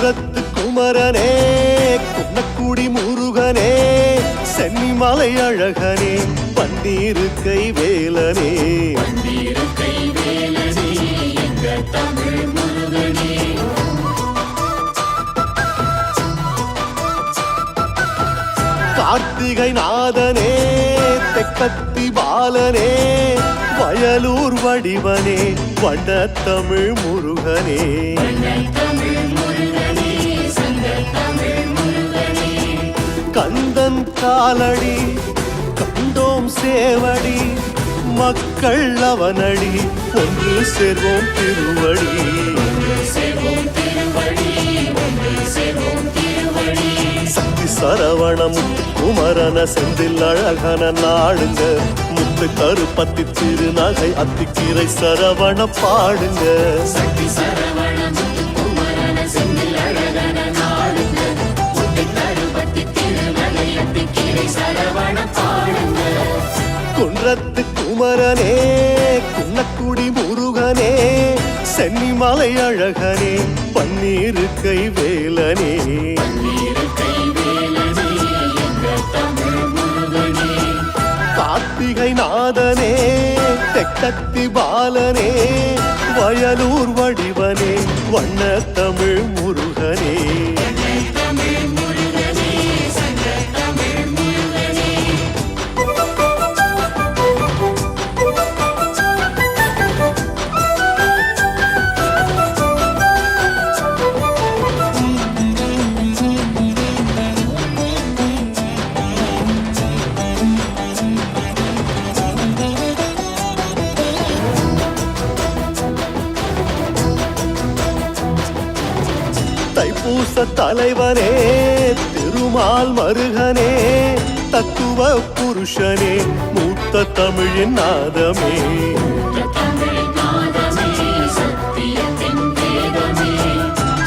குன்றத்து குமரனே குன்னக்குடி முருகனே சென்னிமலை அழகனே பன்னீரு கைவேலனே கார்த்திகை நாதனே தெக்கத்தி பாலனே வயலூர் வடிவனே வண்ணத்தமிழ் முருகனே கந்தன் காலடி கண்டோம் சேவடி மக்கள் அவனடி ஒன்று சேர்வோம் திருவடி சக்தி சரவணம் குமரன செந்தில் அழகன நாடுங்க முத்து கருப்பத்தி திருநகை அத்திக்கீரை சரவண பாடுங்க சக்தி சரவணம் குமரன செந்தில் அழகன நாடுங்க முத்து கருப்பத்தி திருநகை அத்திக்கீரை சரவண பாடுங்க குன்றத்து குமரனே குன்னக்குடி முருகனே சென்னிமலை அழகனே பன்னீரு கைவேலனே கார்த்திகை நாதனே தெக்கத்தி பாலனே வயலூர் வடிவனே வண்ணத்தமிழ் முருகனே தைப்பூச தலைவனே திருமால் மருகனே தத்துவ புருஷனே மூத்த தமிழின் நாதமே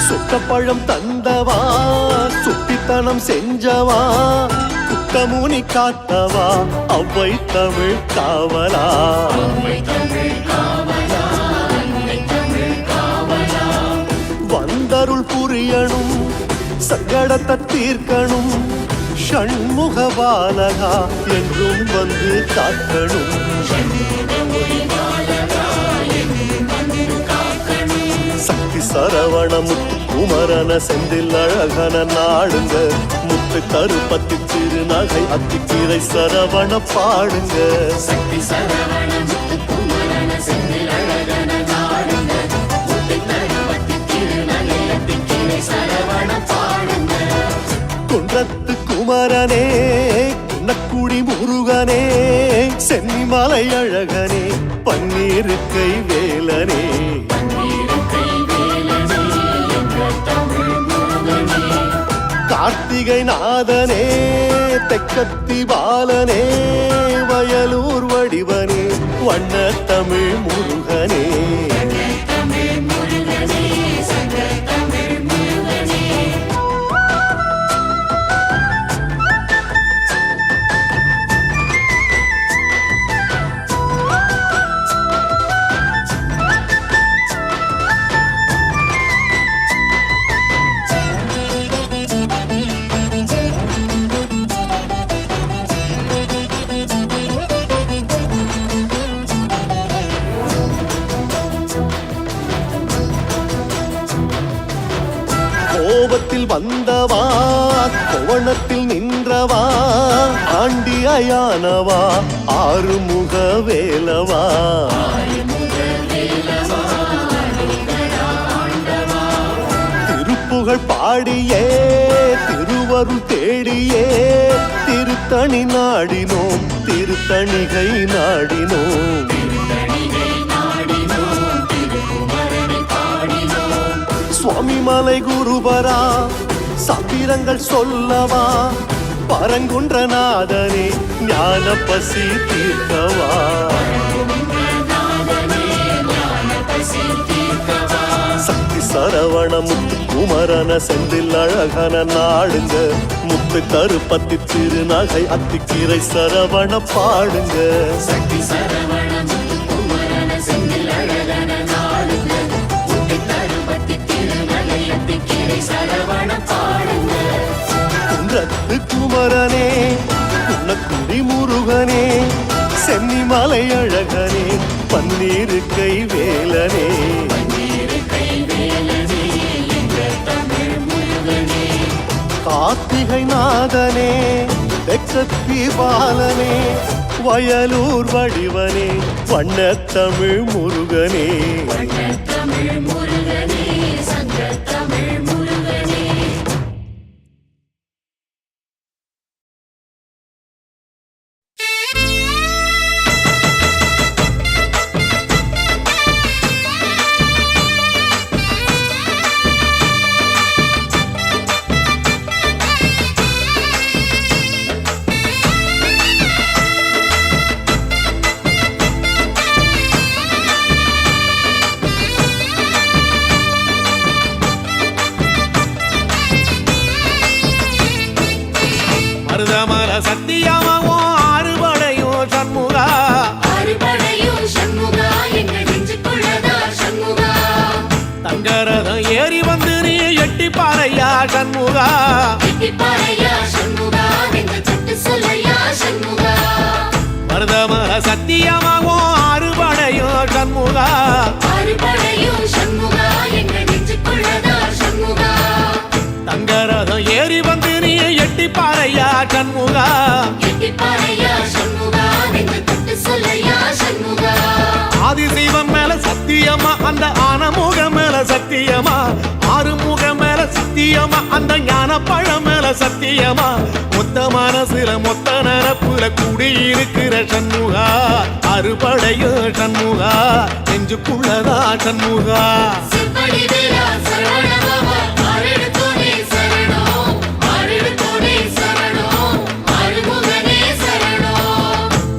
சொத்தப்பழம் தந்தவா சுட்டித்தனம் செஞ்சவா குத்தமுனி காத்தவா அவ்வை தமிழ் காவலா வந்தருள் புரியணும் சங்கடத்தை தீர்க்கணும் ஷண்முக பாலகா என்றும் வந்து காக்கணும் சக்தி சரவணம் குமரன செந்தில் அழகன நாடுங்க முத்து கருப்பத்தி திருநகை அத்திக்கீரை சரவண பாடுங்க சக்தி சரவணம் குமரன செந்தில் அழகன நாடுங்க முத்து கருப்பத்தி திருநகை அத்திக்கீரை சரவண பாடுங்க குன்றத்து குமரனே குன்னக்குடி முருகனே சென்னிமலை அழகனே பன்னீரு கைவேலனே கார்த்திகை நாதனே தெக்கத்தி பாலனே வயலூர் வடிவனே வண்ணத்தமிழ் முருகனே கோபத்தில் வந்தவா கோவணத்தில் நின்றவா ஆண்டியானவா ஆறுமுக வேலவா திருப்புகழ் பாடியே திருவருள் தேடியே திருத்தணி நாடினோம் திருத்தணிகை நாடினோம் சுவாமிமலை குருபரா சபிரங்கள் சொல்லவா பரங்குன்றநாதனே ஞான பசி தீர்க்கவா சக்தி சரவண முத்து குமரன செந்தில் அழகன நாடுங்க முத்து கருப்பத்தி திருநகை அத்திக்கீரை சரவண பாடுங்க சக்தி சரவண முத்து குமரன செந்தில் அழகன நாடுங்க முத்து கருப்பத்தி திருநகை அத்திக்கீரை சரவண சென்னிமலை அழகனே பன்னீரு கை வேலனே கார்த்திகை நாதனே தெற்சக்தி பாலனே வயலூர் வடிவனே வண்ணத்தமிழ் முருகனே மருதமர சத்தியமாவோ அறுபடையோ சண்முகா தங்கரதம் ஏறி வந்து நீ எட்டி பாறையா சண்முகா மருதமர சத்தியமாவோ அறுபடையோ சண்முகா தங்கரதம் ஏறி வந்து நீ எட்டி பாறையா சண்முகா ஆதிசைவம் மேல சத்தியமா அந்த ஆனமுகம் மேல சத்தியமா ஆறுமுகம் மேல சத்தியமா அந்த ஞான பழம் மேல சத்தியமா மொத்த மனசுல மொத்த நரப்புல குடியிருக்கிற சண்முகா அறுபடையோ சண்முகா நெஞ்சுக்குள்ளதா சண்முகா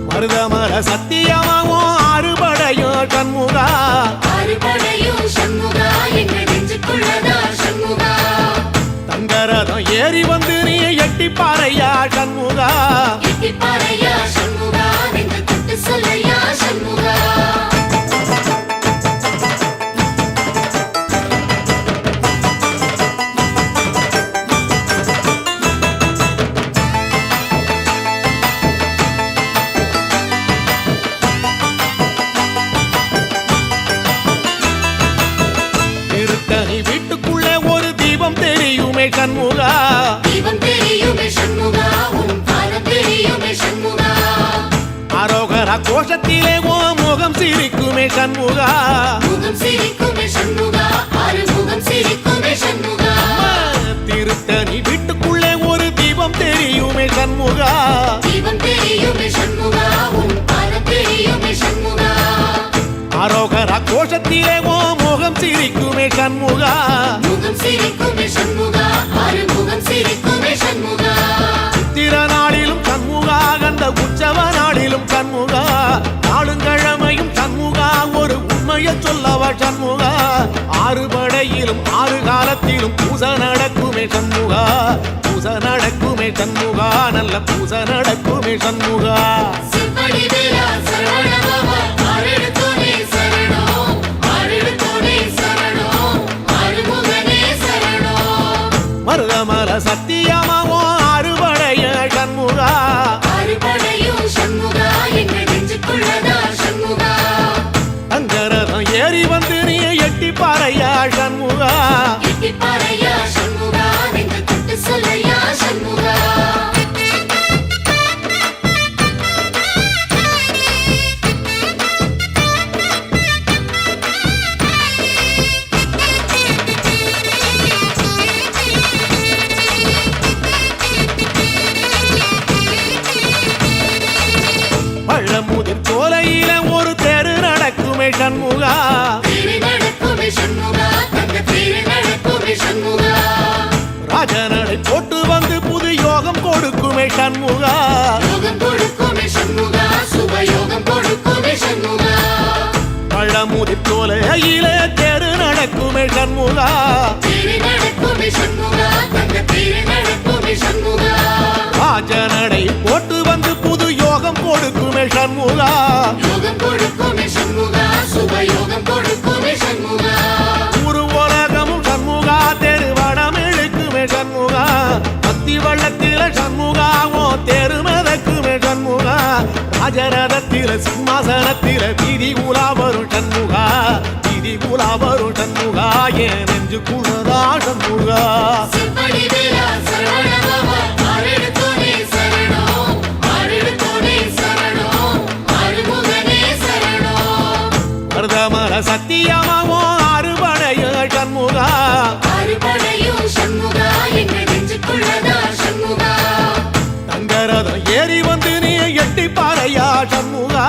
மருதமர சத்தியமாவோ அறுபடையோ சண்முகா தங்கரதம் ஏறி வந்து நீ எட்டி பாறையா சண்முகா வீட்டுக்குள்ளே ஒரு தீபம் தெரியுமே சண்முகா அரோகரா கோஷத்திலே ஓ முகம் சிரிக்குமே சண்முகா திருத்தணி வீட்டுக்குள்ளே ஒரு தீபம் தெரியுமே சண்முகா அரோகரா கோஷத்திலே ஓ முகம் சிரிக்குமே சண்முகா சித்திர நாளிலும் சண்முகா கந்த உற்சவ நாளிலும் சண்முகா நாளுங்கிழமையும் சண்முகா ஒரு உண்மையை சொல்லவா சண்முகா ஆறுபடையிலும் ஆறு காலத்திலும் பூச நடக்குமே சண்முகா பூச நடக்குமே சண்முகா நல்ல பூச நடக்குமே சண்முகா மருதமர சத்தியமாவோ அறுபடைய சண்முகா தங்கரதம் ஏறி வந்து நீ எட்டி பாறையா சண்முகா பழமுதிர் சோலையில ஒரு தெரு நடக்குமே சண்முகா ராஜனடை போட்டு வந்து புது யோகம் கொடுக்குமே சண்முகா பழமுதிர் சோலையில தெரு நடக்குமே சண்முகா ராஜனடை போட்டு வந்து புது யோகம் கொடுக்குமே சண்முகா ஒரு உலகமும் சண்முகா தெருவடம் இழுக்குமே சண்முகா பக்தி வள்ளத்தில சண்முகா ஓ தெரு மதக்குமே சண்முகா ராஜரதத்தில இடத்தில சிம்மாசனத்தில வீதி உலா வரும் சண்முகா, வீதி உலா வரும் சண்முகா, என் நெஞ்சுக்குள்ளதா சண்முகா. மருதமர சத்தியமாவோ அறுபடைய சண்முகா, தங்கரதம் ஏறி வந்து நீ எட்டி பாறையா சண்முகா.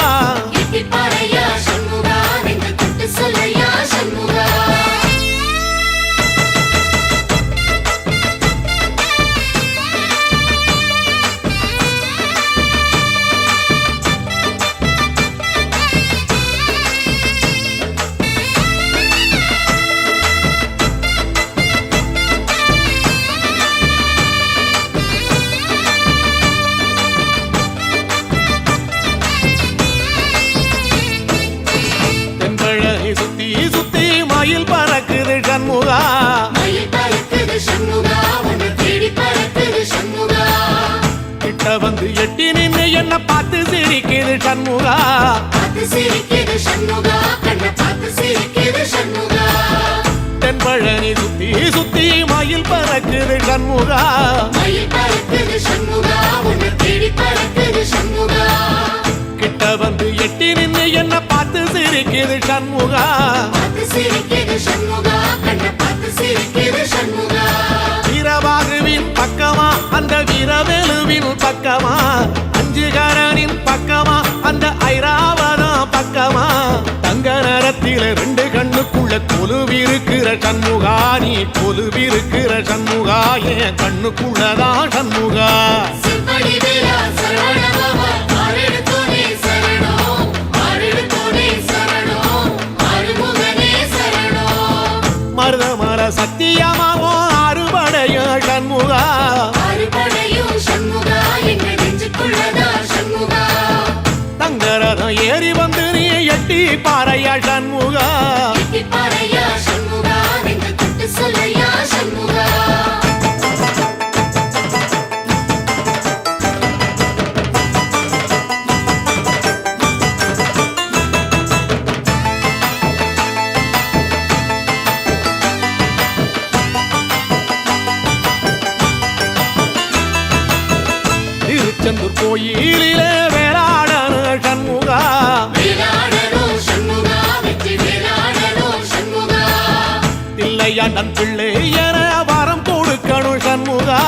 பறக்குது சண்முகா, கிட்ட வந்து எட்டி நின்று என்ன பார்த்து சிரிக்குது சண்முகா. தென்பழனி சுத்தி சுத்தி மயில் பறக்குது சண்முகா, கிட்ட வந்து எட்டி நின்று என்ன பார்த்து சிரிக்குது சண்முகா. வீரபாகுவின் பக்கமா அந்த வீரவேலுவின் பக்கமா, அஞ்சுகரனின் பக்கமா அந்த ஐராவதம் பக்கமா, தங்க நேரத்தில ரெண்டு கண்ணுக்குள்ள கொலுவிருக்கிற சண்முகா, நீ கொலுவிருக்கிற சண்முகா, என் கண்ணுக்குள்ளதான் சண்முகா. மருதமர சத்தியமாவோ அறுபடைய சண்முகா, தங்கரதம் ஏறி வந்து நீ எட்டி பாறையா சண்முகா. திருச்செந்தூர் கோயிலிலே வேளாடன சண்முகா, தில்லையாண்டன் பிள்ளை என வரம் கொடுக்கணும் சண்முகா.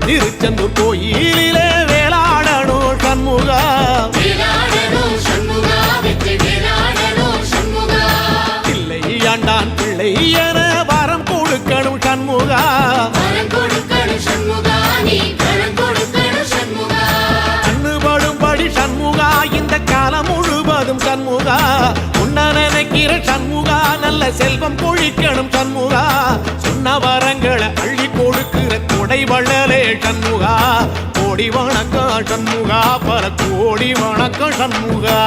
திருச்செந்தூர் கோயிலிலே வேளாடணும் சண்முகா, தில்லையாண்டான் பிள்ளை என வரம் கொடுக்கணும் சண்முகா. கண்ணுபடும்படி சண்முகா இந்த காலம் முழுவதும் சண்முகா, உன்ன நினைக்கிற சண்முகா, நல்ல செல்வம் பொழிக்கணும் சண்முகா, சொன்ன வரங்களை அள்ளி கொடுக்கிற கொடை வள்ளலே சண்முகா. கோடி வணக்கம் சண்முகா, பல கோடி வணக்கம் சண்முகா.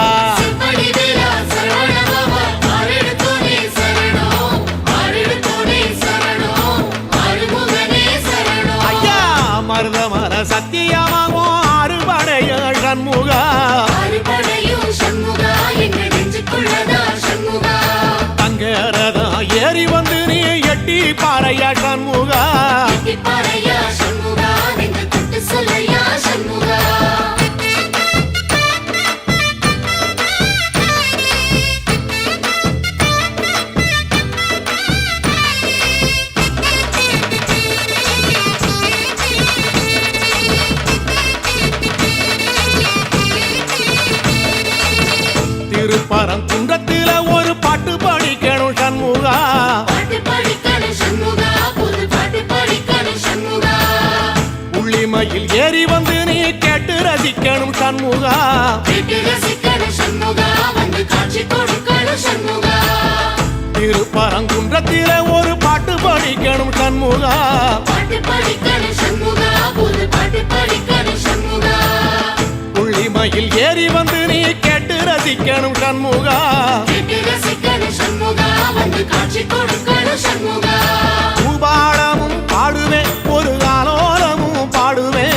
மருதமர சத்தியமாவோ அறுபடைய சண்முகா, தங்கரதம் ஏறி வந்து நீ எட்டி பாறையா சண்முகா. திருப்பரங்குன்றத்தில ஒரு பாட்டு படிக்கணும் சண்முகா, உள்ளிமையில் ஏறி வந்து நீ கேட்டு ரசிக்கணும் சண்முகா. திருப்பரங்குன்றத்தில ஒரு பாட்டு படிக்கணும் சண்முகா, உள்ளிமையில் ஏறி வந்து நீ கேட்டு ரசிக்கணும் சண்முகா. பூபாடமும் பாடுவேன் ஒரு காலோலமும் பாடுவேன்,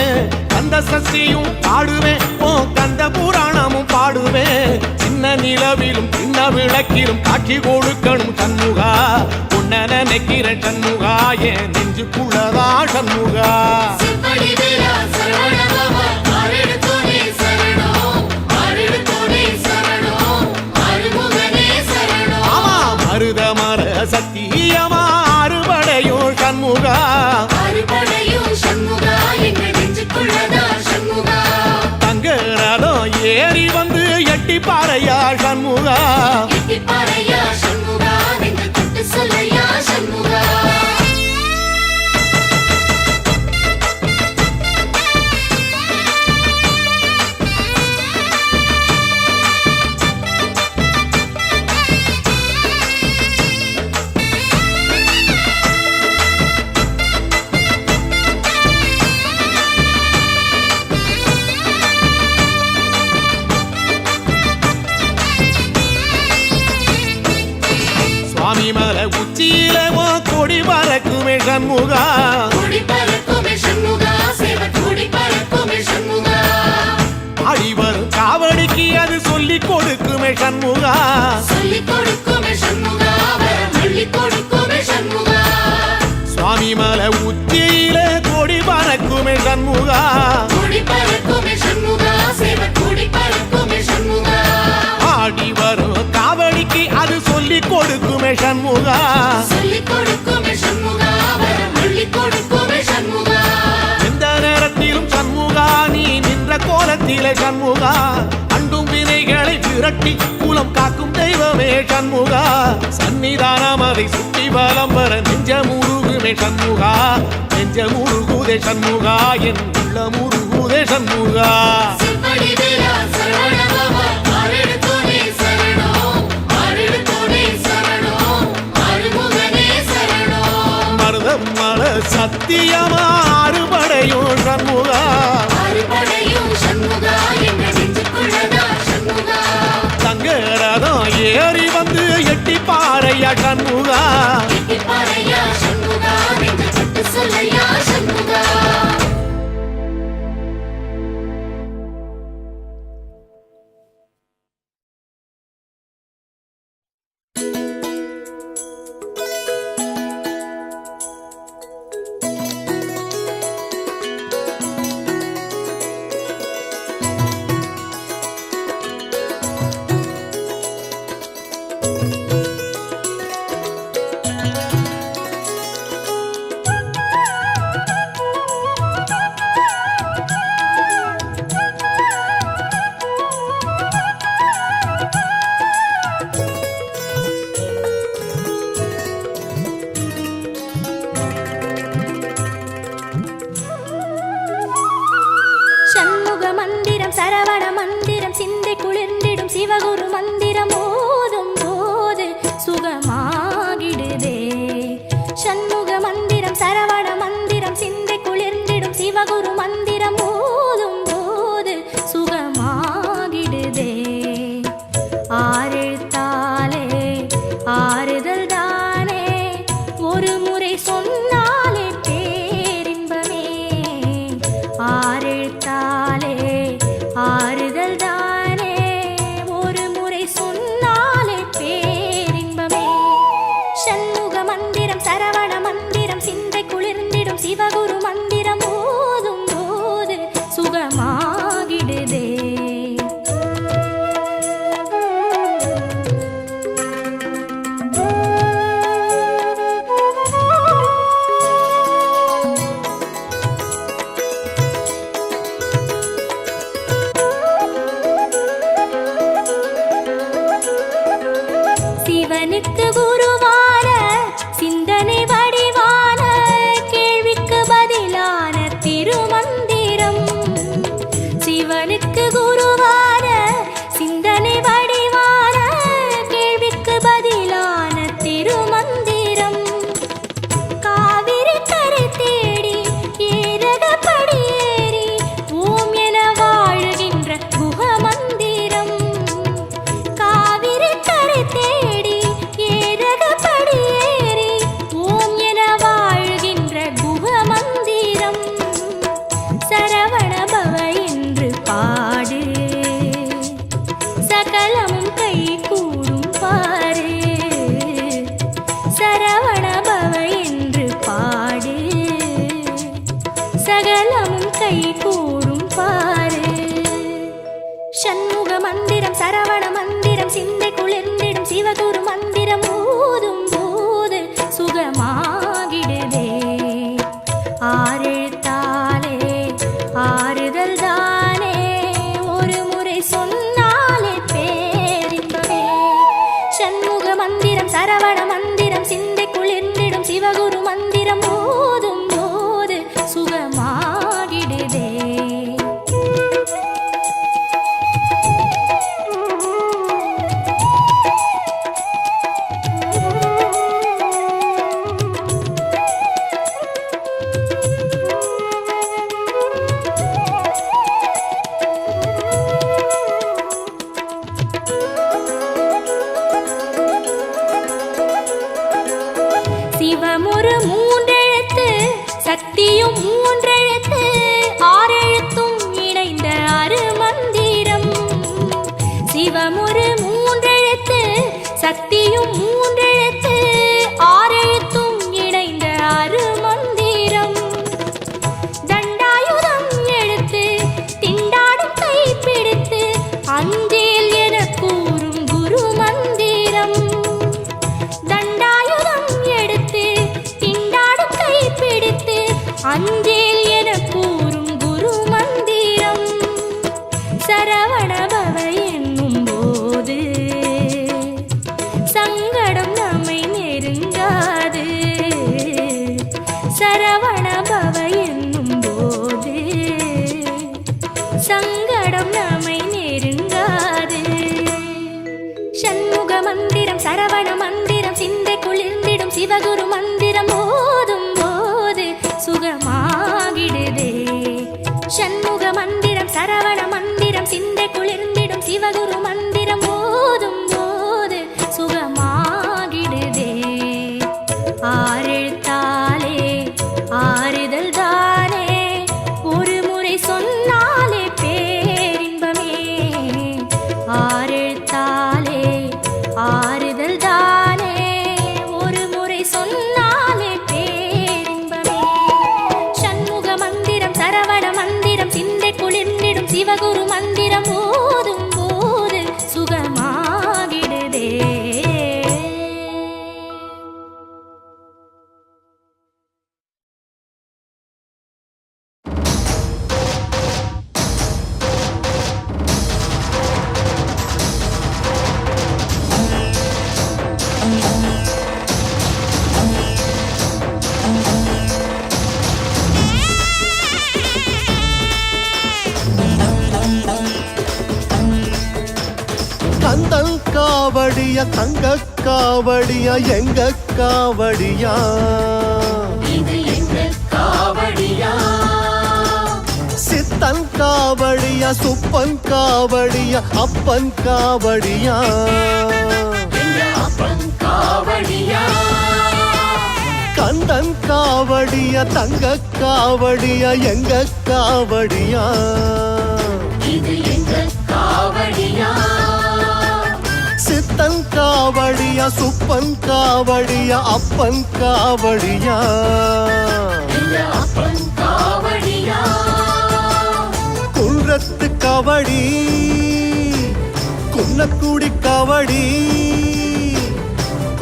கந்த சஷ்டியும் பாடுவேன் ஓ கந்த புராணமும் பாடுவேன் சின்ன நிலவிலும் சின்ன விளக்கிலும் காட்சி கொடுக்கணும் சண்முகா உன்ன நினைக்கிறேன் சண்முகா என் நெஞ்சுக்குள்ளதா சண்முகா மருத மர சத்தியமா அறுபடையும் சண்முகா தங்க ரதம் ஏறி வந்து எட்டி பாறையா சண்முகா சுவாமி மலை உச்சியில கொடி பறக்குமே சண்முகா ஆடி வரும் காவடிக்கு அது சொல்லி கொடுக்குமே சண்முகா சுவாமி மலை உச்சியில கொடி பறக்குமே சண்முகா ஆடி வரும் காவடிக்கு அது சொல்லி கொடுக்குமே சண்முகா எந்த நேரத்திலும் சண்முகா நீ நின்ற கோலத்திலே சண்முகா அண்டும் வினைகளை விரட்டி குலம் காக்கும் தெய்வமே சண்முகா சன்னிதானம் அதை சுற்றி பலம் வர நெஞ்ச முருகுமே சண்முகா நெஞ்ச முருகுதே சண்முகா என் உள்ள முருகுதே சண்முகா மருதம் மல சத்தியமா அறுபடையும் சண்முகா தங்க ரதம் ஏறி வந்து எட்டி பாறையா சண்முகா சரவண மந்திரம் சிந்தை குளிர்ந்திடும் சிவகுரு மந்திரம் ஓதும் போது சுகமாகிடுதே சண்முக மந்திரம் சரவண மந்திரம் சிந்தை குளிர்ந்திடும் சிவகுரு மந்திரம் ஓதும் போது சுகமாகிடுதே ஆரெழுத்தாலே ஆறுதல் தானே ஒரு முறை சொன்னாலே பேரின்பமே ஆரெழுத்தாலே ஆறுதல் தானே ஒரு முறை சொன்னாலே பேரின்பமே சண்முக மந்திரம் சரவண மந்திரம் சிந்தை குளிர்ந்திடும் சிவகுரு மந்திரம் ஓதும் போது சுகமாகிடுதே சிவனுக்கு குருவான சிந்தனை வடிவான கேள்விக்கு பதிலான திருமந்திரம் சிவனுக்கு குருவான சிந்தனை வடிவான கேள்விக்கு பதிலான திருமந்திரம் காவிரி கரை தேடி ஏரகப்படி ஏறி ஓம் என வாழுகின்ற குகமந்திரம் காவிரி கரை தேடி ஏரகப்படி ஏறி ஓம் என வாழுகின்ற குகமந்திரம் சரவண பவ சண்முக மந்திரம் சரவண மந்திரம் சிந்தை குளிர்ந்திடும் சிவகுரு மந்திரம் ஊதும் போது சுகமாகிடுதே ஆரெழுத்தாலே ஆறுதல் தானே ஒரு முறை சொன்னாலே பேரின்பமே சண்முக மந்திரம் சரவண மந்திரம் சிந்தை குளிர்ந்திடும் சிவகுரு மந்திரம் ஊதும் போது சுகமாகிடுதே சிவம் ஒரு மூன்றெழுத்து சக்தியும் மூன்றெழுத்து ஆறெழுத்தும் இணைந்த அருமந்திரம் சிவம் ஒரு மூன்றெழுத்து சக்தியும் மூன்றெழுத்து ஆறெழுத்தும் இணைந்த அருமந்திரம் தண்டாயுதம் எடுத்து திண்டாடும் கை பிடித்து அஞ்சேல் என கூறும் குரு மந்திரம் தண்டாயுதம் எடுத்து திண்டாடும் கை பிடித்து அஞ்சேல் என கூறும் குரு மந்திரம் சரவண பவ என்னும் போது சங்கடம் நம்மை நெருங்காது சரவண பவ என்னும் போது சங்கடம் நம்மை நெருங்காது சண்முக மந்திரம் சரவண மந்திரம் சிந்தை குளிர்ந்திடும் சிவகுரு மந்திரம் ஓதும் போது சுகமாகிடுதே சண்முக மந்திரம் சரவண மந்திரம் சிந்தை குளிர்ந்திடும் சிவகுரு மந்திரம் ஓதும் போது சுகமாகிடுதே ஆரெழுத்தாலே ஆறுதல் தானே ஒரு முறை சொன்னாலே பேரின்பமே ஆரெழுத்தாலே ஆறுதல் தானே ஒரு முறை சொன்னாலே பேரின்பமே சண்முக மந்திரம் சரவண மந்திரம் சிந்தை குளிர்ந்திடும் சிவகுரு மந்திரம் ஓதும் போது சுகமாகிடுதே கந்தல் காவடியா தங்க காவடியா எங்க காவடியா சித்தன் காவடியா சுப்பன் காவடியா அப்பன் காவடியா கந்தன் காவடியா தங்க காவடியா எங்க காவடியா சித்தன் காவடியா சுப்பன் காவடியா அப்பன் காவடியா குன்றத்து காவடி குன்னக்குடி காவடி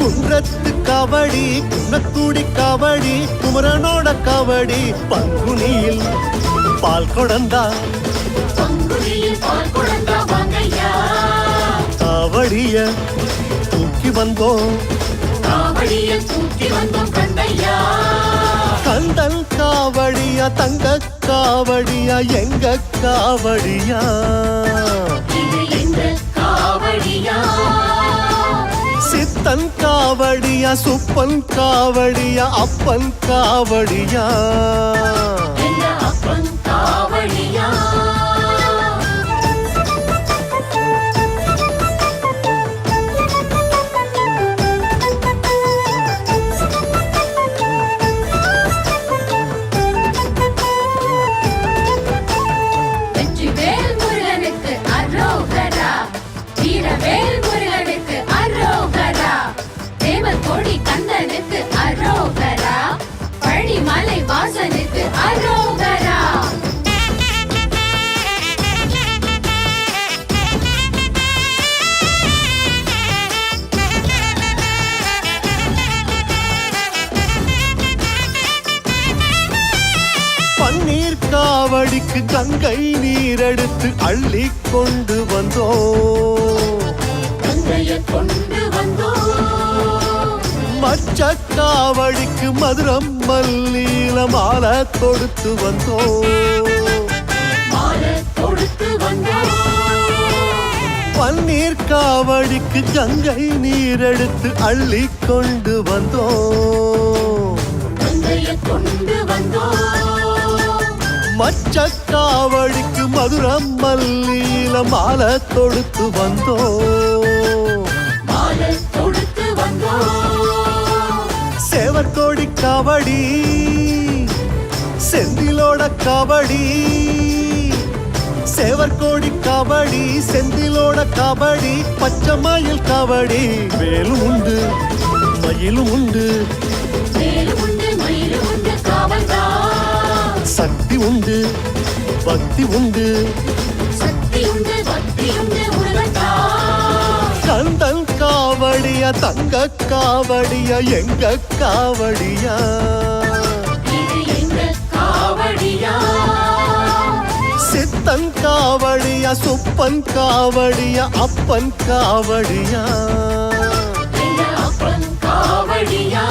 குன்றத்து காவடி குன்னக்குடி காவடி குமரனோட காவடி பங்குனியில் பால் கொடந்தா காவடிய தூக்கி வந்தோம் கந்தன் காவடியா தங்க காவடியா எங்க காவடியா சித்தன் காவடியா சுப்பன் காவடியா அப்பன் காவடியா மலை வாசனுக்கு அரோகரா காவடிக்கு கங்கை நீரெடுத்து அள்ளி கொண்டு வந்தோம். கொண்டு வந்தோம். மச்ச காவடிக்கு மதுரம் மல்லியில மாலை தொடுத்து வந்தோம். மாலை தொடுத்து வந்தோம். பன்னீர் காவடிக்கு கங்கை நீரெடுத்து அள்ளி கொண்டு வந்தோம். கொண்டு வந்தோம். மச்ச காவடிக்கு மதுரம் மல்லியில மாலை தொடுத்து வந்தோம். மாலை தொடுத்து வந்தோம். சேவற்கோடி காவடி செந்திலோட காவடி. சேவற்கோடி காவடி செந்திலோட காவடி பச்சை மயில் காவடி. வேலும் உண்டு மயிலும் உண்டு வேலும் உண்டு மயிலும் உண்டு காவல்தான். சக்தி உண்டு பக்தி உண்டு சக்தி உண்டு பக்தி உண்டு முருகன்தான். கந்தன் காவடியா தங்க காவடியா எங்க காவடியா. இது எங்க காவடியா. சித்தன் காவடியா சுப்பன் காவடியா அப்பன் காவடியா. எங்க அப்பன் காவடியா.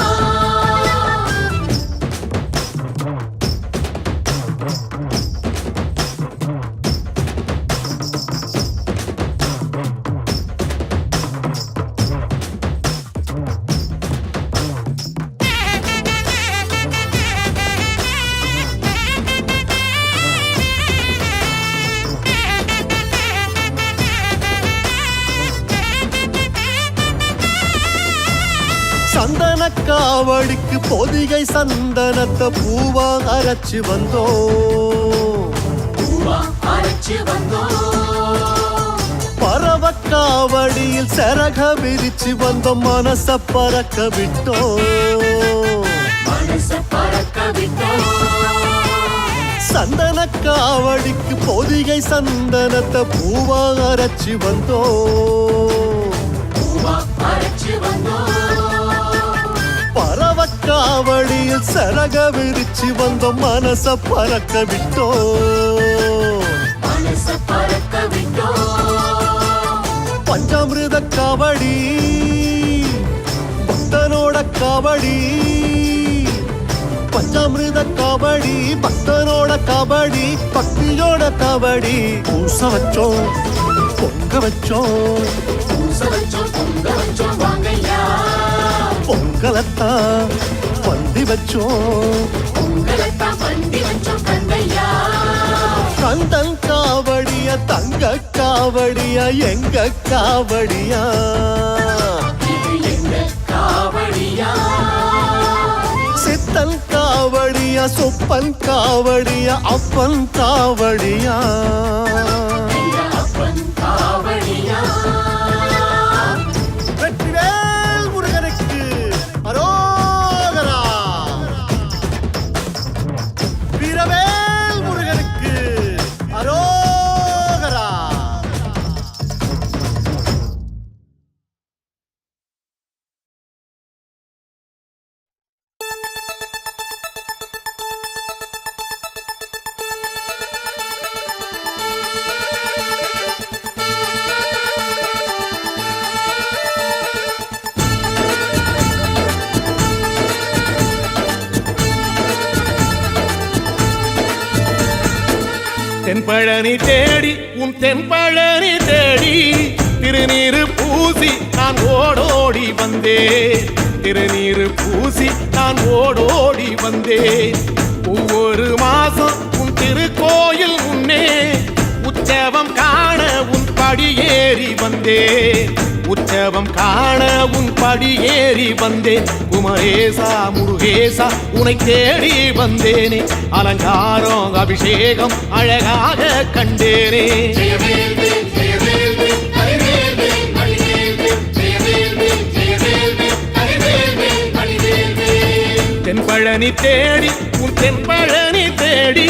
சந்தன காவடிக்கு பொதிகை சந்தனத்தை பூவா அரைச்சு வந்தோம். பூவா அரைச்சு வந்தோம். பறவ காவடியில் சரக விரிச்சு வந்தோம். மனச பறக்க விட்டோம். மனச பறக்க விட்டோம். சந்தன காவடிக்கு பொதிகை சந்தனத்தை பூவா அரைச்சு வந்தோம். பூவா அரைச்சு வந்தோம். பறவ காவடியில் சரக விரிச்சு வந்தோம். மனச பறக்க விட்டோம். மனச பறக்க விட்டோம். பஞ்சாமிருத காவடி பக்தனோட காவடி. பஞ்சாமிருத காவடி பக்தனோட காவடி பக்தியோட காவடி. பூச வச்சோம் பொங்க வச்சோம். பூச வச்சோம் பொங்க வச்சோம் வாங்கய்யா. பொங்கலத்தான் பந்தி வச்சோம். பொங்கலத்தான் பந்தி வச்சோம் கந்தையா. கந்தன் காவடியா தங்க காவடியா எங்க காவடியா. இது எங்க காவடியா. சித்தன் காவடியா சுப்பன் காவடியா அப்பன் காவடியா. எங்க அப்பன் காவடியா. வெற்றிவேல் முருகனுக்கு அரோகரா. வீரவேல் முருகனுக்கு அரோகரா. தென்பழனி தேடி உன் தென்பழனி தேடி திருநீரு பூசி நான் ஓடோடி வந்தேன். திருநீரு பூசி நான் ஓடோடி வந்தேன். ஒவ்வொரு மாசம் உன் திருக்கோயில் முன்னே உற்சவம் காண உன் படியேறி வந்தேன். உற்சவம் காண உன் படியேறி வந்தேன். குமரேசா முருகேசா உனை தேடி வந்தேனே. அலங்காரம் அபிஷேகம் அழகாக கண்டேனே. தென்பழனி தேடி உன் தென்பழனி தேடி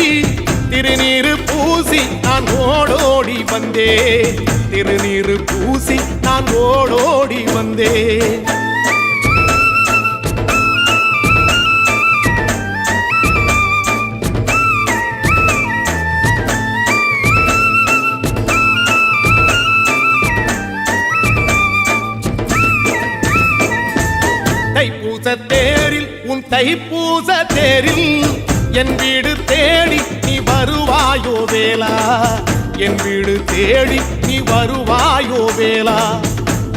திருநீரு பூசி நான் ஓடோடி வந்தேன். திருநீரு பூசி நான் ஓடோடி வந்தேன். தேரில் உன் தைப்பூச தேரில் என் வீடு தேடி நீ வருவாயோ வேலா, என் வீடு தேடி நீ வருவாயோ வேலா.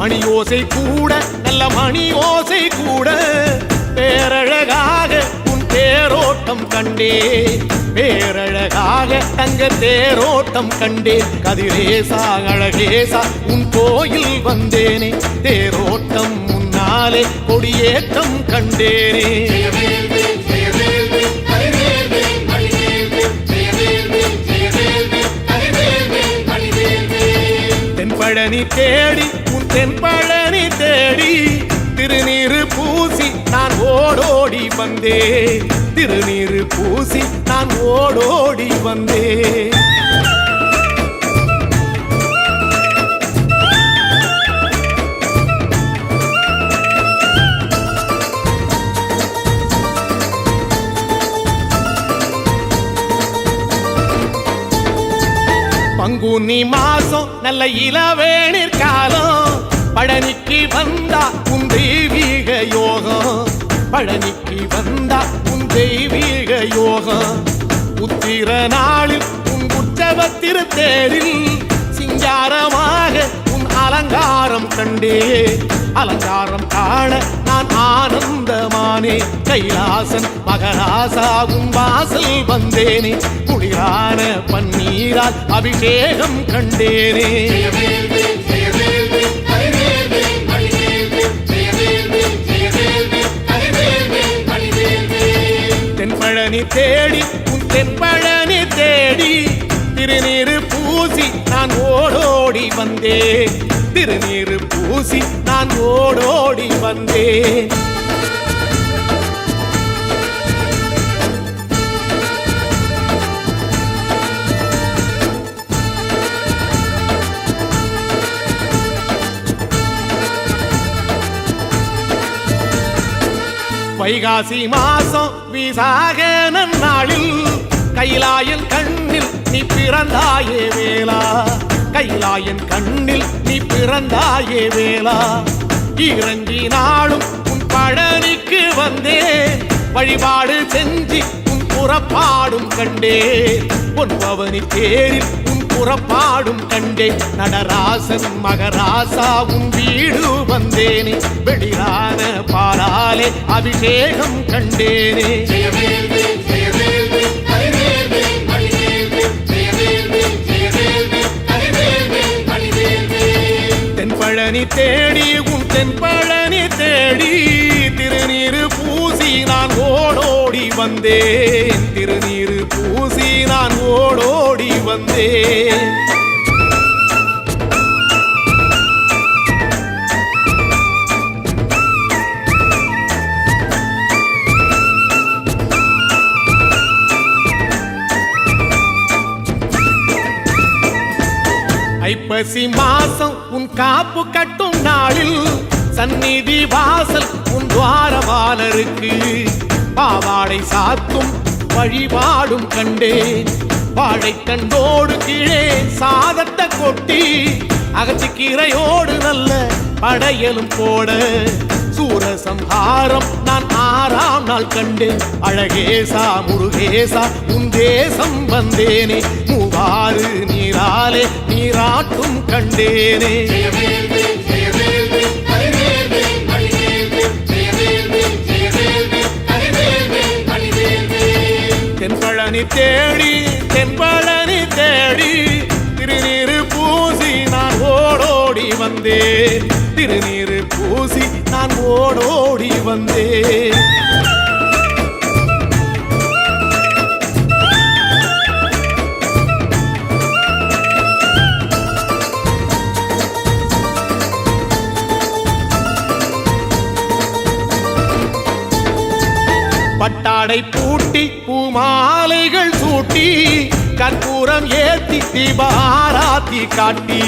மணி ஓசை கூட நல்ல மணி ஓசை கூட பேரழகாக உன் தேரோட்டம் கண்டே, பேரழகாக தங்க தேரோட்டம் கண்டே. கதிரேசா அழகேசா உன் கோயில் வந்தேனே, தேரோட்டம் முன்னாலே கொடியேற்றம் கண்டேனே. தென்பழனி தேடி உன் தென்பழனி தேடி திருநீரு பூசி நான் ஓடோடி வந்தே, திருநீரு பூசி நான் ஓடோடி வந்தே. பங்குனி மாசம் நல்ல இளவேணிற் காலம், பழனிக்கு வந்தா உன் தெய்வீக யோகம், பழனிக்கு வந்தா உன் தெய்வீக யோகம். உத்திர நாளில் உன் உற்சவ திருத்தேரில் சிங்காரமாக உன் அலங்காரம் கண்டே, அலங்காரம் காண நான் ஆனந்தமானே. கைலாசன் மகராசா உன் வாசல் வந்தேனே, குளிரான பன்னீரால் அபிஷேகம் கண்டேனே. தென்பழனி தேடி உன் தென்பழனி தேடி திருநீரு பூசி நான் ஓடோடி வந்தே, திருநீரு பூசி நான் ஓடோடி வந்தேன். வைகாசி மாசம் விசாக நன்னாளில் கைலாயன் கண்ணில் நீ பிறந்தாயே வேலா, கைலாயன் கண்ணில் நீ பிறந்தாயே வேலா. இறங்கி நாளும் உன் பழனிக்கு வந்தேன், வழிபாடு செஞ்சு உன் புறப்பாடும் கண்டே, உன் பவனி தேரில் உன் புறப்பாடும் கண்டே. நடராசன் மகராசா உன் வீடு வந்தேனே, வெளியான பாலாலே அபிஷேகம் கண்டேனே. தென்பழனி தேடி உன் தென்பழனி தேடி திருநீரு பூசி நான் ஓடோடி வந்தேன், திருநீரு பூசி நான் ஓடோடி வந்தேன். ஐப்பசி மாசம் உன் காப்பு கட்டும் நாளில் சந்நிதி வாசல் உன் துவாரபாலருக்கு பாவாடை சாத்தும் வழிபாடும் கண்டேன். வாழைத்தண்டோடு கீழே சாதத்தை கொட்டி அகச்சிக்கீரையோடு நல்ல படையலும் போட சூரசம்ஹாரம் நான் 6ஆம் நாள் கண்டேன். அழகேசா முருகேசா உன் தேசம் வந்தேனே, மூவாறு நீராலே நீராட்டும் கண்டேனே. தென்பழனி தேடி தென்பழனி தேடி திருநீரு பூசி நான் ஓடோடி வந்தேன், திருநீரு பூசி நான் ஓடோடி வந்தேன். பட்டாடை பூட்டி பூமாலைகள் சூட்டி கற்பூரம் ஏத்தி தீபாராத்தி காட்டி,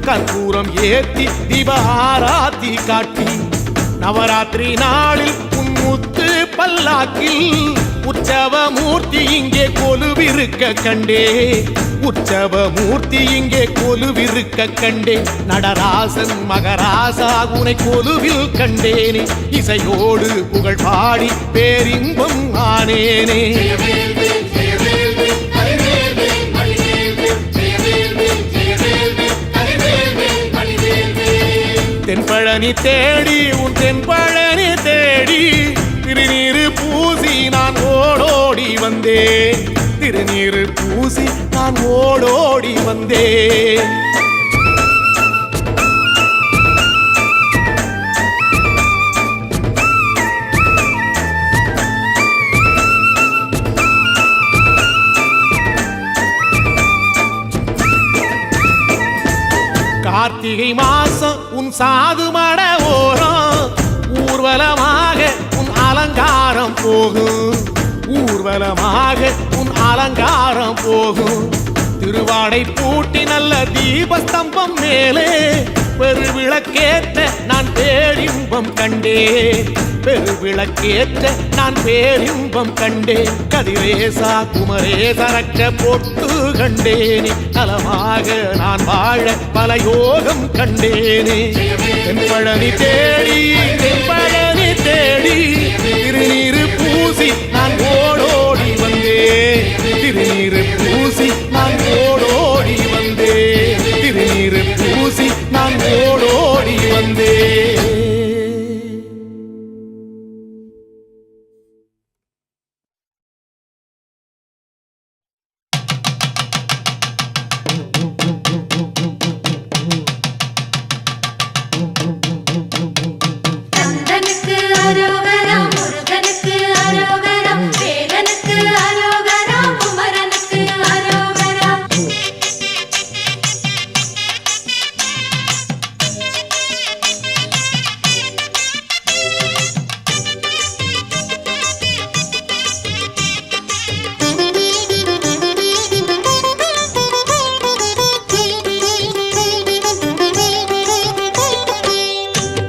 கற்பூரம் ஏத்தி தீபாராத்தி காட்டி. நவராத்திரி நாளில் உன் முத்து பல்லாக்கில் உற்சவ மூர்த்தி இங்கே கொலுவிருக்க கண்டே, உற்சவ மூர்த்தி இங்கே கொலுவிருக்க கண்டேன். நடராசன் மகராசா உனை கொலுவில் கண்டேனே. இசையோடு புகழ் பாடி பேரின்பம் ஆனேனே. தென்பழனி தேடி உன் தென்பழனி தேடி திருநீரு பூசி நான் ஓடோடி வந்தேன். திருநீரு பூசி நான் ஓடோடி வந்தேன். கார்த்திகை மாசம் உன் சாது மட ஓரம் ஊர்வலமாக உன் அலங்காரம் போகும். ஊர்வலமாக உன் அலங்காரம் போகும். திருவாடை பூட்டி நல்ல தீபஸ்தம்பம் மேலே பெருவிளக்கேற்ற நான் பேரின்பம் கண்டேன். பெருவிளக்கேற்ற நான் பேரின்பம் கண்டேன். கதிரேசா குமரேச ரட்ச பொட்டு கண்டேனே. நலமாக நான் வாழ பல யோகம் கண்டேனே. தென்பழனி தேடி தென்பழனி தேடி திருநீரு பூசி நான் ஓடோடி வந்தேன். திருநீரு பூசி நான் ஓடோடி வந்தேன். திருநீரு பூசி நான் ஓடோடி வந்தேன். கந்தனுக்கு அரோகரா, முருகனுக்கு அரோகரா, வேலனுக்கு அரோகரா, குமரனுக்கு அரோகரா.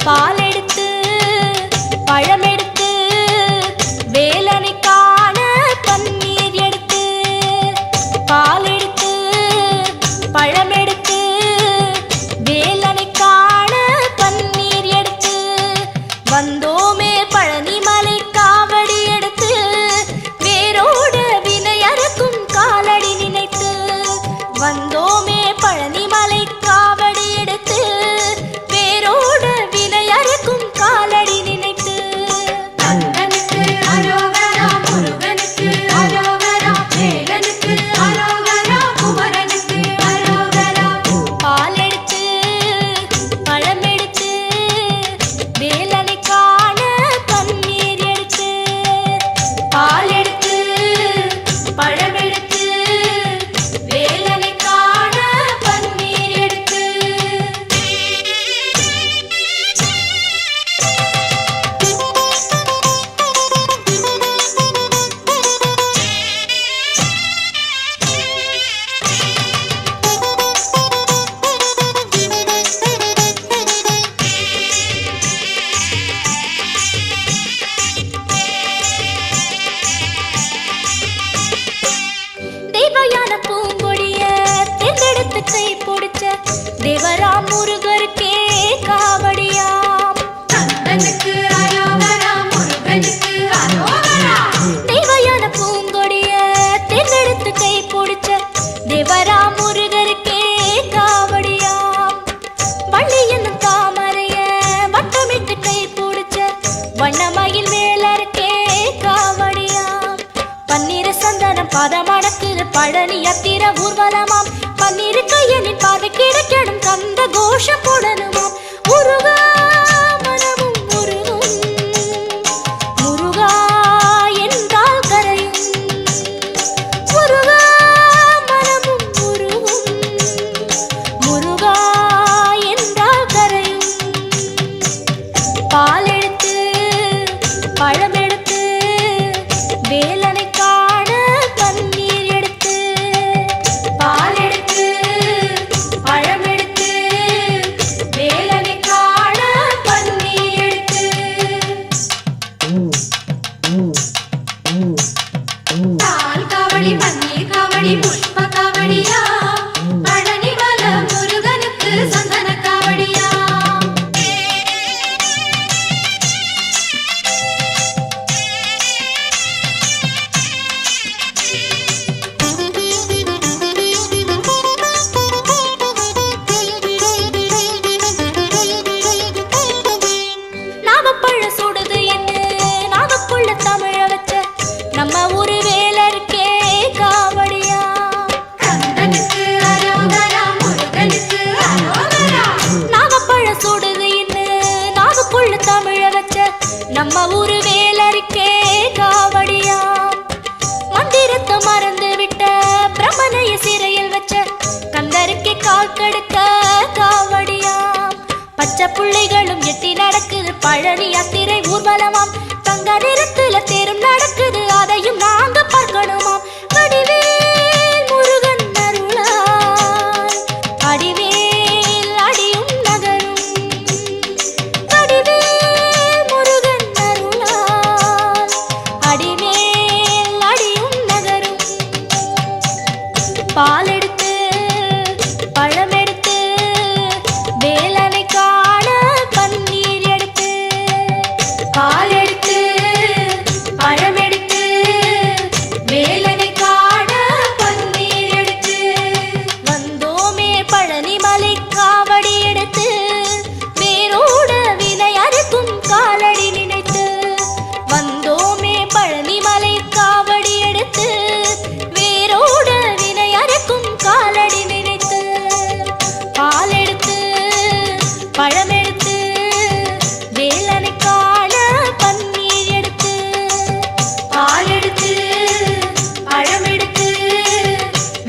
பாலெடுத்து பழமெடுத்து வேலனை காண பன்னீர் எடுத்து. பாலெடுத்து பழமெடுத்து வேலனை காண பன்னீர் எடுத்து. வந்தோமே பழனிமலை காவடி எடுத்து வேரோட வினை அறுக்கும் காலடி நினைத்து. வந்தோமே பழனிமலை காவடி எடுத்து வேரோட வினை அறுக்கும் காலடி நினைத்து. கந்தனுக்கு அரோகரா, முருகனுக்கு அரோகரா, வேலனுக்கு அரோகரா, குமரனுக்கு அரோகரா. பாலெடுத்து பழமெடுத்து வேலனை காண பன்னீர் எடுத்து. பாலெடுத்து பழமெடுத்து வேலனை காண பன்னீர் எடுத்து. தேவயான பூங்கொடிய தேர்ந்தெடுத்து கை பிடிச்ச தேவரா முருகருக்கே காவடியாம். கந்தனுக்கு அரோகரா, முருகனுக்கு அரோகரா. தேவயான பூங்கொடிய தேர்ந்தெடுத்து கை பிடிச்ச தேவரா முருகருக்கே காவடியாம். வள்ளி என்னும் தாமரைய வட்டமிட்டு கை பிடிச்ச வண்ணமயில் வேலருக்கே காவடியாம். பன்னீர சந்தனம் பதமடக்குது பழனி யாத்திர ஊர்வலமாம். பன்னீரு கையனின் பார்வை கிடைக்கணும் கந்த கோஷம் போடணுமாம். முருகா மனமும் முருகும் முருகா என்றால் கரையும். முருகா மனமும் முருகும் முருகா என்றால் கரையும். பாலெடுத்து பழமெடுத்து வேலனை காண பன்னீர் எடுத்து. பாலெடுத்து பச்சை புள்ளைகளும் எட்டி நடக்குது பழனி யாத்திரை ஊர்வலமாம் தங்க நிறத்துல தேரும் நடக்குது அதையும் நாங்க பார்க்கணுமாம் வடிவேல் முருகன் அருளால் அடிவேல் அடியும் நகரும் வடிவேல் முருகன் அருளால் அடிவேல் அடியும் நகரும் பால் எடுத்து பழம் எடுத்து வேலனை காண பன்னீர் எடுத்து பால் எடுத்து பழம் எடுத்து வேலனை காண பன்னீர் எடுத்து வந்தோமே பழனி மலை காவடி எடுத்து வேரோட வினை அறுக்கும் காலடி நினைத்து வந்தோமே பழனி மலை காவடி எடுத்து வேரோட வினை அறுக்கும் காலடி நினைத்து பால் எடுத்து பழம் எடுத்து வேலனை காண பன்னீர் எடுத்து பால் எடுத்து பழம் எடுத்து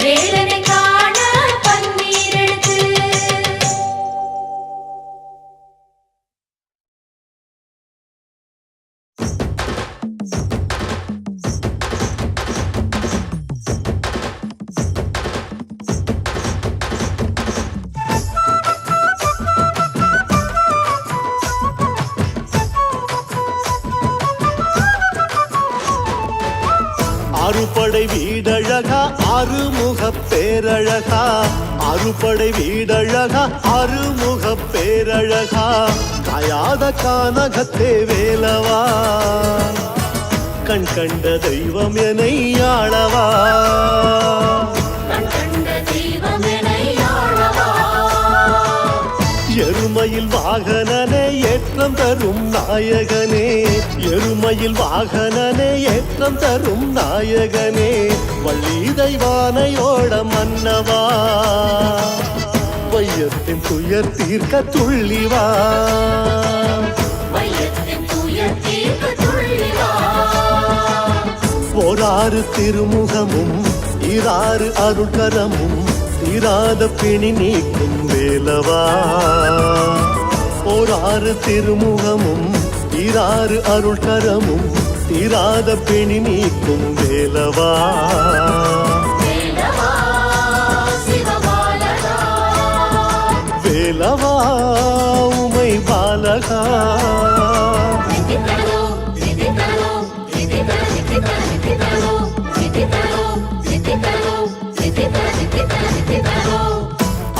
வேலனை காண பன்னீர் எடுத்து அறுபடை வீடழகா அறுமுக பேரழகா அறுபடை வீடழகா அறுமுக பேரழகா காயாத கானகத்தே வேலவா கண் கண்ட தெய்வம் என்னை ஆளவா எருமையில் வாகனனே ஏற்றம் தரும் நாயகனே எருமையில் வாகனனே ஏற்றம் தரும் நாயகனே வள்ளி தெய்வானையோட மன்னவா வையத்தின் துயர் தீர்க்க துள்ளிவா ஓராறு திருமுகமும் ஈராறு அருட்கரமும் தீராத பிணி நீக்கும் வேலவா ஓராறு திருமுகமும் ஈராறு அருள்கரமும் தீராத பிணி நீக்கும் வேலவா வேலவா உமை பாலகா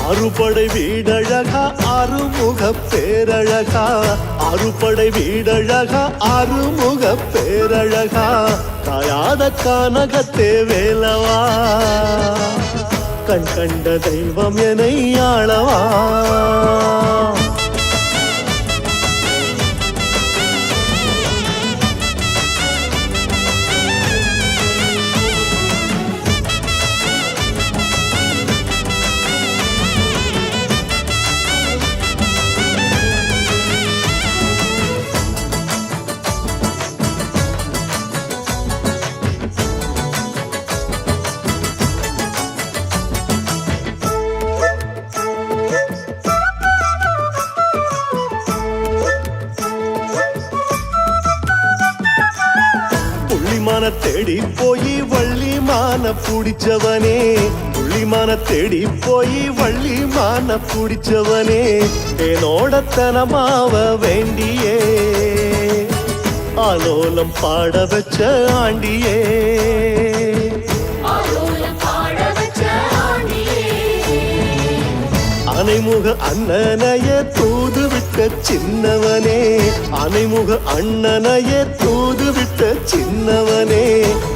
அறுபடை வீடழகா அறுமுக பேரழகா அறுபடை வீடழகா அறுமுக பேரழகா காயாத கானகத்தே வேலவா கண் கண்ட தெய்வம் என்னை ஆளவா புள்ளிமான தேடி போய் வள்ளிமான புடிச்சவனே புள்ளிமான தேடி போய் வள்ளிமான புடிச்சவனே என்னோட தனமாவ வேண்டியே ஆலோலம் பாட வச்ச ஆண்டியே அனைமுக அண்ணனைய தூது விட்ட சின்னவனே அனைமுக அண்ணனைய தூது விட்ட சின்னவனே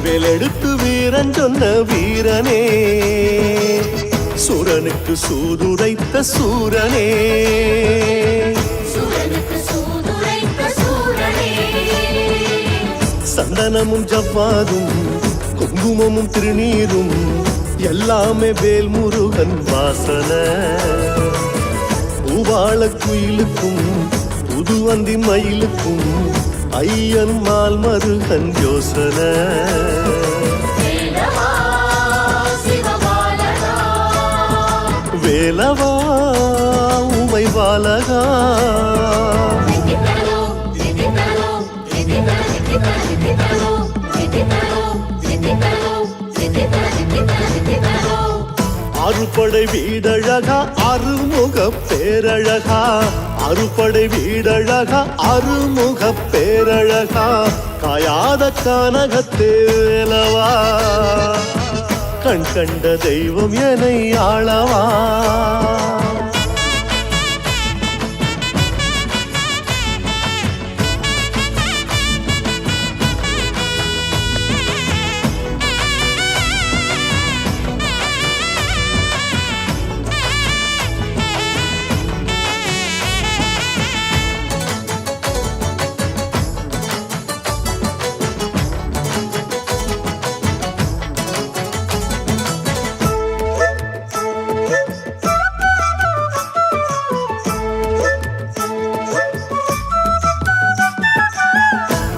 வேலெடுத்து வீரன் சொன்ன வீரனே சூரனுக்கு சூதுரைத்த சூரனே சந்தனமும் ஜவ்வாதும் குங்குமமும் திருநீரும் எல்லாமே வேல் முருகன் வாசனை பூவாள குயிலுக்கும் புதுவந்தி மயிலுக்கும் ஐயன் மால் மருகன் யோசனை வேலவா உமை பாலகா அறுபடை வீடழகா அருமுக பேரழகா அறுபடை வீடழகா அருமுக பேரழகா காயாத கானகத்தே வேலவா கண் கண்ட தெய்வம் எனை ஆளவா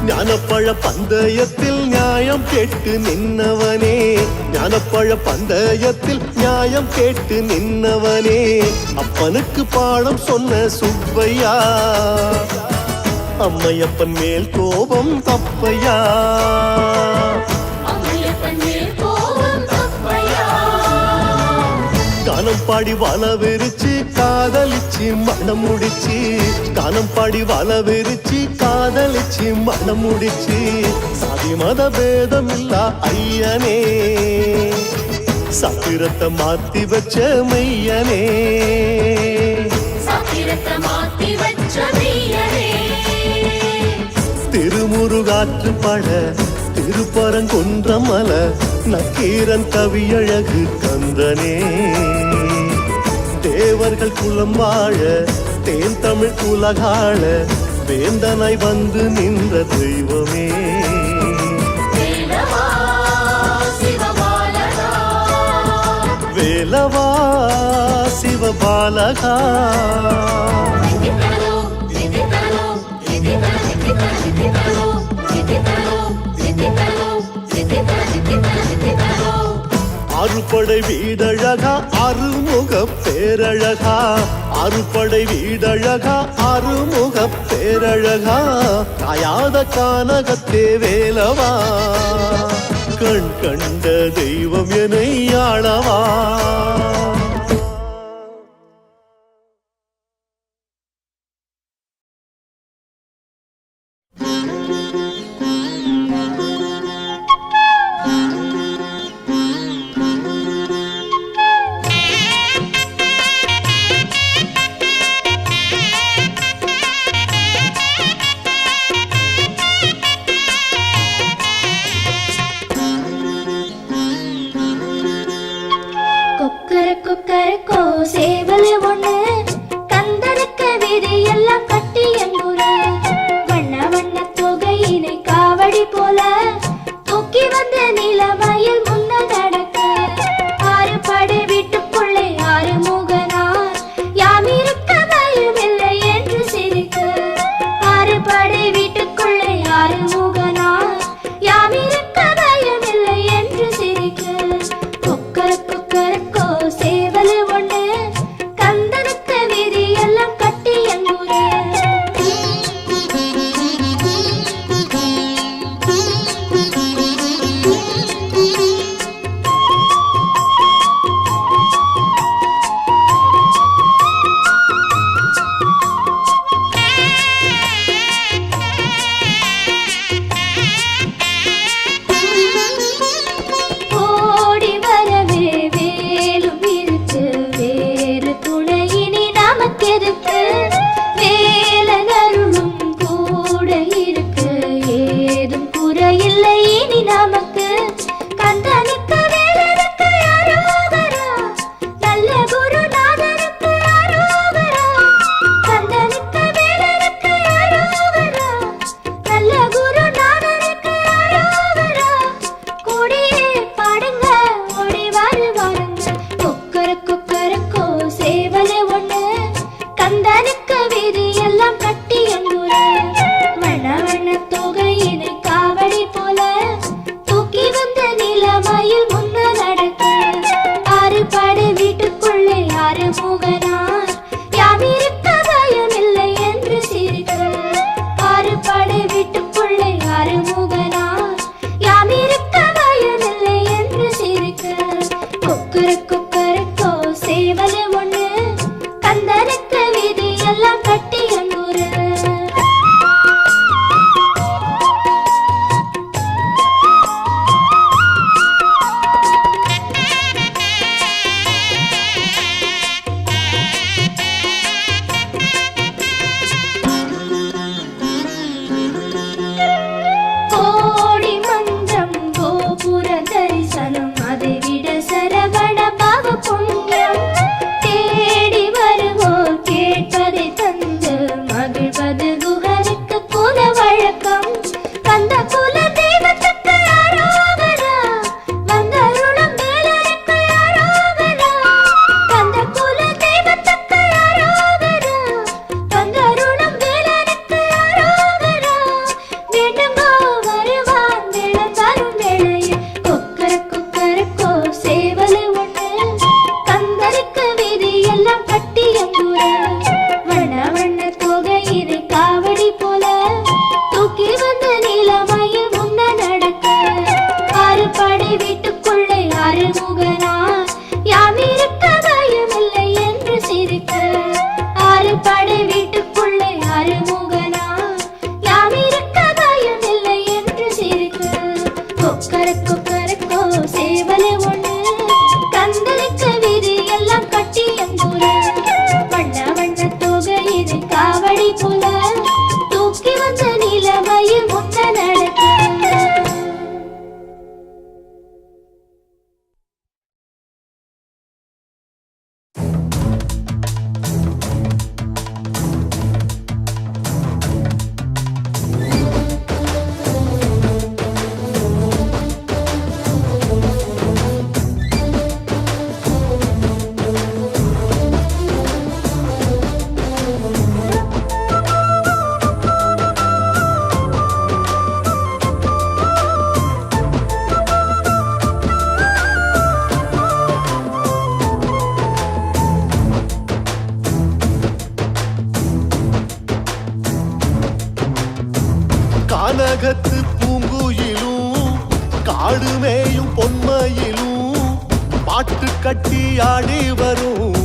ஞானப்பழ பந்தயத்தில் நியாயம் கேட்டு நின்னவனே ஞானப்பழ பந்தயத்தில் நியாயம் கேட்டு நின்னவனே அப்பனுக்கு பாடம் சொன்ன சுப்பையா அம்மையப்பன் மேல் கோபம் தப்பையா கானம் பாடி வல விரிச்சு காதலிச்சு மனம் முடிச்சு கானம் பாடி வல விரிச்சு காதலிச்சு மனம் முடிச்சு சாதி மத பேதம் இல்ல ஐயனே சத்திரத்தை மாத்தி வச்ச மெய்யனே திருமுருகாற்று பட திருப்பரங்குன்றமல நக்கீரன் கவியழகு கந்தனே தேவர்கள் குலம் வாழ தேன் தமிழ் உலகாள வேந்தனாய் வந்து நின்ற தெய்வமே வேலவா சிவபாலகா அறுபடை வீடழகா அருமுக பேரழகா அறுபடை வீடழகா அருமுக பேரழகா காயாத கானகத்தே வேலவா கண் கண்ட தெய்வம் எனை ஆளவா கொக்கர கானகத்து பூங்குயிலும் காடு மேயும் பொன்மையிலும் பாட்டு கட்டி ஆடி வரும்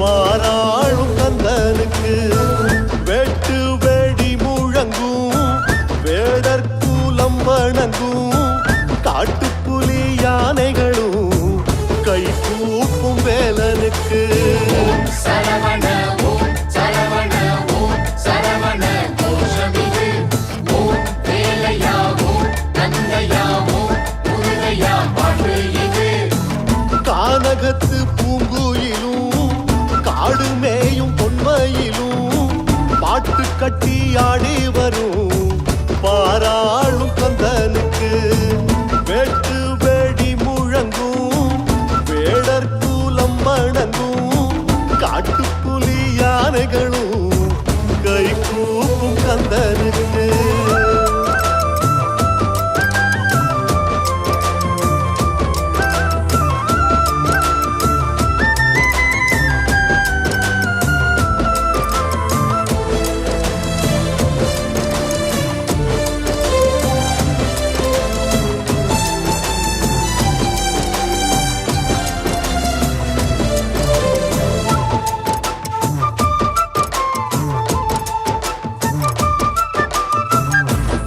மாறாளும் கந்தனுக்கு வெட்டு வெடி முழங்கும் வேடர் கூலம் வணங்கும் காட்டுப்புலி யானைகளும் கை கூப்பும் வேலனுக்கு சரவண ஓம் சரவண ஓம் சரவண கோஷமிது ஓம் வேலையா ஓம் நந்தையா ஓம் முருகையா பாட்டு இது கானகத்து பூங்குயிலும் காடு மேயும் பொன்மையிலும் பாட்டு கட்டி ஆடி வரும் பாராளும் கந்தனுக்கு வெட்டு வெடி முழங்கும் வேடர் கூலம் வணங்கும் காட்டுப்புலி யானைகளும் கை கூப்பும் கந்தனுக்கு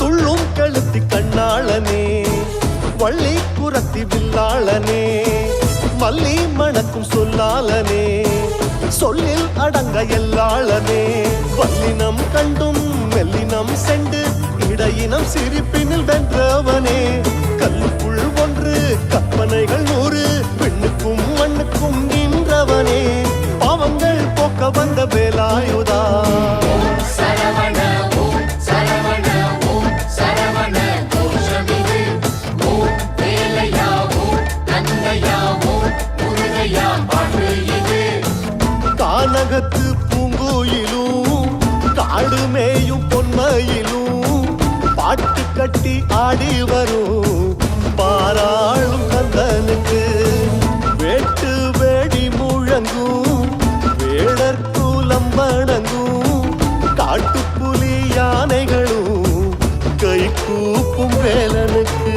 துள்ளும் கழுத்தி கண்ணாளனே வள்ளி புறத்தி வில்லாளனே மல்லி மணக்கும் சொல்லாளனே சொல்லில் அடங்க எல்லாளனே வல்லினம் கண்டும் மெல்லினம் செண்டு இடையினம் சிரிப்பினில் வென்றவனே கல்லுக்குள் ஒன்று கற்பனைகள் 100 பெண்ணுக்கும் மண்ணுக்கும் நின்றவனே பாவங்கள் போக்க வந்த வேலாயுதா சரவண ஓம் சரவண ஓம் சரவண கோஷமிது ஓம் வேலையா ஓம் நந்தையா ஓம் முருகையா பாட்டு இது கானகத்து பூங்குயிலும் காடு மேயும் பொன்மையிலும் பாட்டு கட்டி ஆடி வரும் பாராளும் கந்தனுக்கு வெட்டு வெடி முழங்கும் வேடர் கூலம் வணங்கும் காட்டுப்புலி யானைகளும் கை கூப்பும் வேலனுக்கு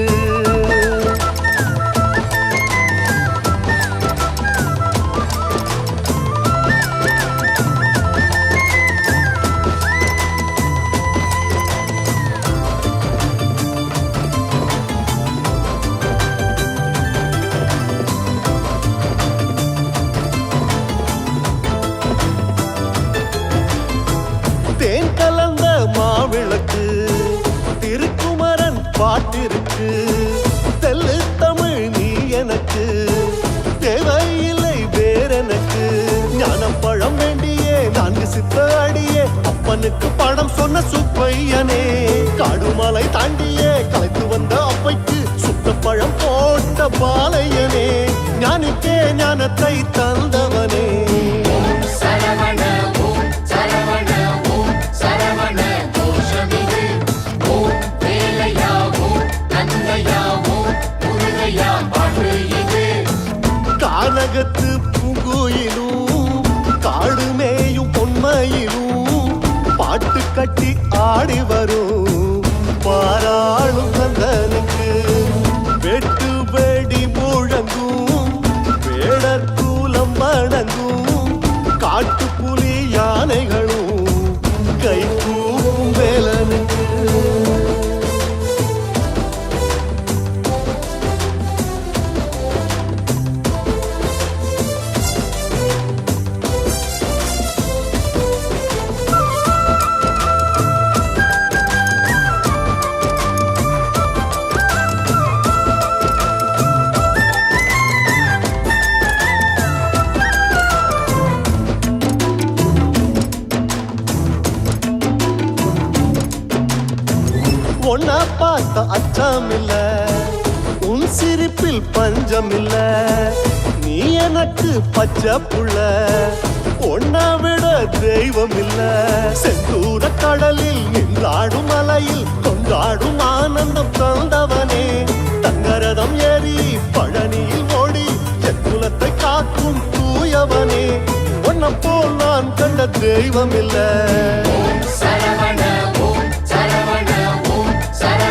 தேன் கலந்த மாவிளக்கு திருக்குமரன் பாட்டிருக்கு தெல்லு தமிழ் நீ எனக்கு தேவையில்லை வேறெனக்கு ஞானம் பழம் வேண்டியே 4 சித்த அடியே அப்பனுக்கு படம் சொன்ன சுப்பையனே காடுமலை தாண்டியே கலைத்து வந்த அப்பைக்கு சுத்த பழம் போட்ட பாலையனே ஞானிக்கே ஞானத்தை தந்தவனே சரவண ஓம் சரவண ஓம் சரவண கோஷமிது ஓம் வேலையா ஓம் நந்தையா ஓம் முருகையா பாட்டு இது கானகத்து பூங்குயிலும் காடு மேயும் பொன்மையிலும் பாட்டு கட்டி ஆடி வரும் பாராளும் கந்தனுக்கு வெட்டு வெடி முழங்கும் வேடர் கூலம் வணங்கும் காட்டுப்புலி யானைகளும் கை கூப்பும் வேலனுக்கு உன்னை பார்த்த அச்சமில்ல உன் சிரிப்பில் பஞ்சமில்ல நீ எனக்கு பச்சை புள்ள உன்னை விட தெய்வம் இல்ல செந்தூர கடலில் நின்றாடும் மலையில் கொண்டாடும் ஆனந்தம் தந்தவனே தங்கரதம் ஏறி பழனியில் ஓடி என் குலத்தை காக்கும் தூயவனே உன்னை போல் நான் கண்ட தெய்வம் இல்ல சரவண ஓம் சரவண ஓம் சரவண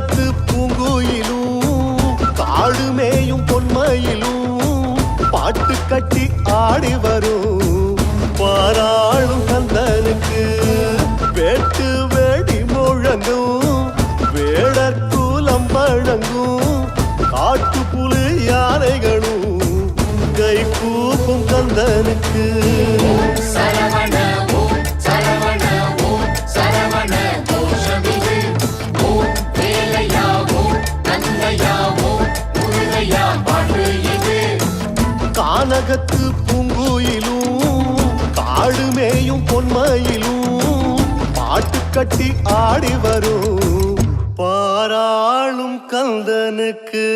கானகத்து பூங்குயிலும் காடுமேயும் பொன்மையிலும் பாட்டு கட்டி ஆடி வரும் பாராளும் கந்தனுக்கு வேட்டு வேடி முழங்கும் வேடர் கூலம் வழங்கும் காட்டு புலி யானைகளும் கை கூப்பும் கந்தனுக்கு சரவண ஓம் சரவண ஓம் சரவண கோஷமிது ஓம் வேலையா ஓம் நந்தையா ஓம் முருகையா பாட்டு இது கானகத்து பூங்குயிலும் காடுமேயும் பொன்மையிலும் பாட்டு கட்டி ஆடி வரும் பாராளும் கந்தனுக்கு